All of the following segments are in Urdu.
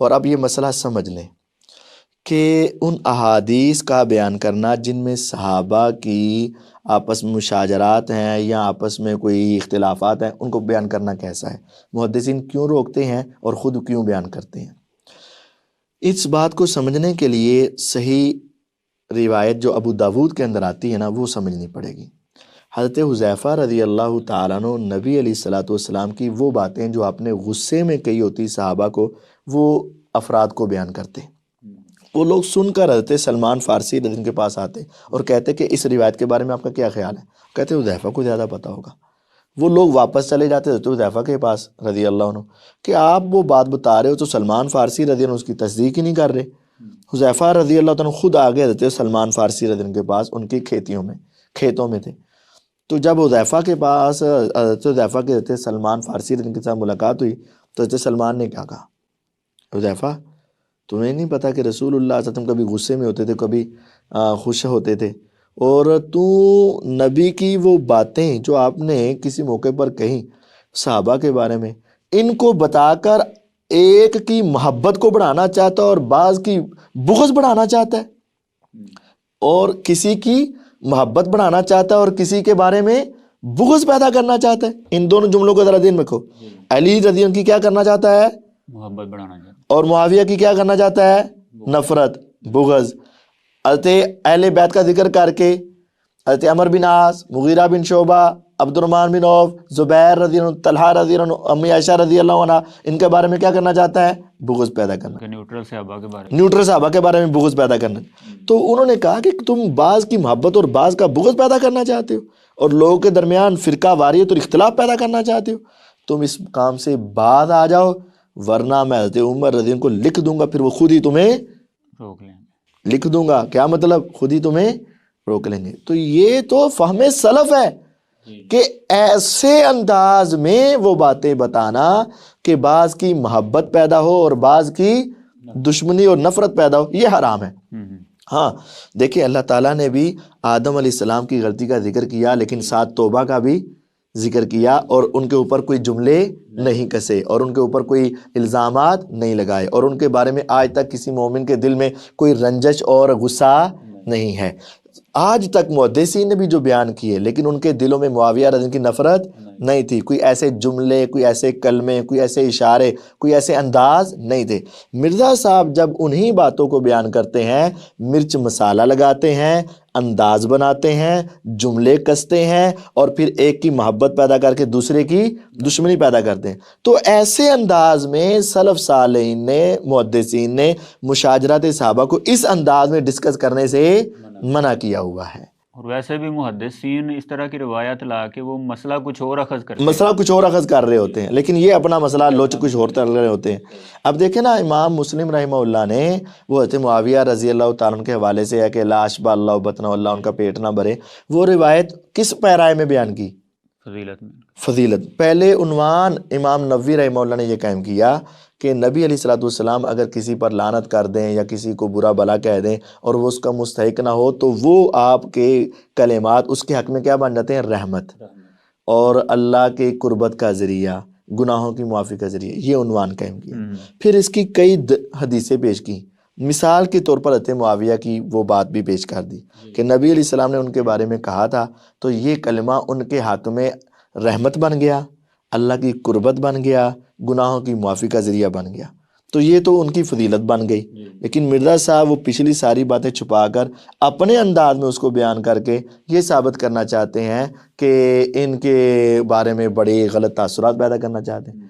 اور اب یہ مسئلہ سمجھ لیں کہ ان احادیث کا بیان کرنا جن میں صحابہ کی آپس میں مشاجرات ہیں یا آپس میں کوئی اختلافات ہیں، ان کو بیان کرنا کیسا ہے، محدثین کیوں روکتے ہیں اور خود کیوں بیان کرتے ہیں؟ اس بات کو سمجھنے کے لیے صحیح روایت جو ابو داود کے اندر آتی ہے نا، وہ سمجھنی پڑے گی۔ حضرت حذیفہ رضی اللہ تعالیٰ عنہ نبی علیہ الصلوۃ والسلام کی وہ باتیں جو آپ نے غصے میں کہی ہوتی صحابہ کو، وہ افراد کو بیان کرتے۔ وہ لوگ سن کر حضرت سلمان فارسی رضی اللہ عنہ کے پاس آتے اور کہتے کہ اس روایت کے بارے میں آپ کا کیا خیال ہے؟ کہتے حذیفہ کو زیادہ پتہ ہوگا۔ وہ لوگ واپس چلے جاتے حضرت حذیفہ کے پاس رضی اللہ عنہ کہ آپ وہ بات بتا رہے ہو تو سلمان فارسی رضی اللہ عنہ اس کی تصدیق ہی نہیں کر رہے۔ حذیفہ رضی اللہ عنہ خود آگے حضرت سلمان فارسی رضی اللہ عنہ کے پاس ان کی کھیتوں میں تھے۔ تو جب حذیفہ کے پاس حضرت حذیفہ کے حضرت سلمان فارسی رضی اللہ عنہ کے ساتھ ملاقات ہوئی تو حضرت سلمان نے کیا کہا؟ حذیفہ تمہیں نہیں پتا کہ رسول اللہ صلی اللہ علیہ وسلم کبھی غصے میں ہوتے تھے، کبھی خوش ہوتے تھے، اور تو نبی کی وہ باتیں جو آپ نے کسی موقع پر کہیں صحابہ کے بارے میں، ان کو بتا کر ایک کی محبت کو بڑھانا چاہتا ہے اور بعض کی بغض بڑھانا چاہتا ہے، اور کسی کی محبت بڑھانا چاہتا ہے اور کسی کے بارے میں بغض پیدا کرنا چاہتا ہے۔ ان دونوں جملوں کو ذرا ذہن میں رکھو۔ علی رضی اللہ عنہ کی کیا کرنا چاہتا ہے؟ محبت بڑھانا چاہتا ہے، اور معاویہ کی کیا کرنا چاہتا ہے؟ نفرت، بغض۔ حضرت اہل بیت کا ذکر کر کے حضرت عمر بن عاص، مغیرہ بن شعبہ، عبد الرحمن بن عوف، زبیر رضی اللہ عنہ، طلحہ رضی اللہ عنہ، امی عائشہ رضی اللہ عنہ، ان کے بارے میں کیا کرنا چاہتا ہے؟ بغض پیدا کرنا، نیوٹرل صحابہ کے بارے میں، نیوٹرل صحابہ کے بارے میں بغض پیدا کرنا۔ تو انہوں نے کہا کہ تم بعض کی محبت اور بعض کا بغض پیدا کرنا چاہتے ہو اور لوگوں کے درمیان فرقہ واریت اور اختلاف پیدا کرنا چاہتے ہو، تم اس کام سے باز آ جاؤ، ورنہ میں حضرت عمر رضی اللہ عنہ کو لکھ دوں گا، پھر وہ خود ہی تمہیں روک لیں۔ لکھ دوں گا، کیا مطلب؟ خود ہی تمہیں روک لیں گے۔ تو یہ تو فہم سلف ہے کہ ایسے انداز میں وہ باتیں بتانا کہ بعض کی محبت پیدا ہو اور بعض کی دشمنی اور نفرت پیدا ہو، یہ حرام ہے۔ ہاں دیکھیں، اللہ تعالیٰ نے بھی آدم علیہ السلام کی غلطی کا ذکر کیا، لیکن ساتھ توبہ کا بھی ذکر کیا، اور ان کے اوپر کوئی جملے نہیں کسے اور ان کے اوپر کوئی الزامات نہیں لگائے، اور ان کے بارے میں آج تک کسی مومن کے دل میں کوئی رنجش اور غصہ نہیں ہے۔ آج تک محدثین نے بھی جو بیان کیے، لیکن ان کے دلوں میں معاویہ رضی اللہ عنہ کی نفرت نہیں تھی، کوئی ایسے جملے، کوئی ایسے کلمے، کوئی ایسے اشارے، کوئی ایسے انداز نہیں تھے۔ مرزا صاحب جب انہی باتوں کو بیان کرتے ہیں، مرچ مسالہ لگاتے ہیں، انداز بناتے ہیں، جملے کستے ہیں، اور پھر ایک کی محبت پیدا کر کے دوسرے کی دشمنی پیدا کرتے ہیں۔ تو ایسے انداز میں سلف صالحین نے، محدثین نے مشاجرات صحابہ کو اس انداز میں ڈسکس کرنے سے منع کیا ہوا ہے۔ اور ویسے بھی محدثین اس طرح کی روایت لا کے وہ مسئلہ کچھ اور اخذ کرتے ہیں، مسئلہ کچھ اور اخذ کر رہے ہوتے ہیں، لیکن یہ اپنا مسئلہ لوچ کچھ اور کر رہے ہوتے ہیں۔ اب دیکھیں نا، امام مسلم رحمہ اللہ نے وہ حضرت معاویہ رضی اللہ تعالیٰ عنہ کے حوالے سے ہے کہ لا اشبع اللہ بطنہ اللہ، ان کا پیٹ نہ بھرے، وہ روایت کس پیرائے میں بیان کی؟ فضیلت میں۔ فضیلت۔ پہلے عنوان امام نووی رحمہ اللہ نے یہ قائم کیا کہ نبی علیہ الصلوۃ والسلام اگر کسی پر لعنت کر دیں یا کسی کو برا بھلا کہہ دیں اور وہ اس کا مستحق نہ ہو، تو وہ آپ کے کلمات اس کے حق میں کیا بن جاتے ہیں؟ رحمت اور اللہ کے قربت کا ذریعہ، گناہوں کی معافی کا ذریعہ۔ یہ عنوان قائم کیا۔ پھر اس کی کئی حدیثیں پیش کی، مثال کے طور پر حضرت معاویہ کی وہ بات بھی پیش کر دی کہ نبی علیہ السلام نے ان کے بارے میں کہا تھا، تو یہ کلمہ ان کے حق میں رحمت بن گیا، اللہ کی قربت بن گیا، گناہوں کی معافی کا ذریعہ بن گیا، تو یہ تو ان کی فضیلت بن گئی۔ لیکن مرزا صاحب وہ پچھلی ساری باتیں چھپا کر اپنے انداز میں اس کو بیان کر کے یہ ثابت کرنا چاہتے ہیں کہ ان کے بارے میں بڑے غلط تاثرات پیدا کرنا چاہتے ہیں۔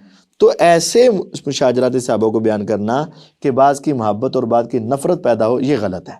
تو ایسے مشاجرات صحابہ کو بیان کرنا کہ بعض کی محبت اور بعض کی نفرت پیدا ہو، یہ غلط ہے۔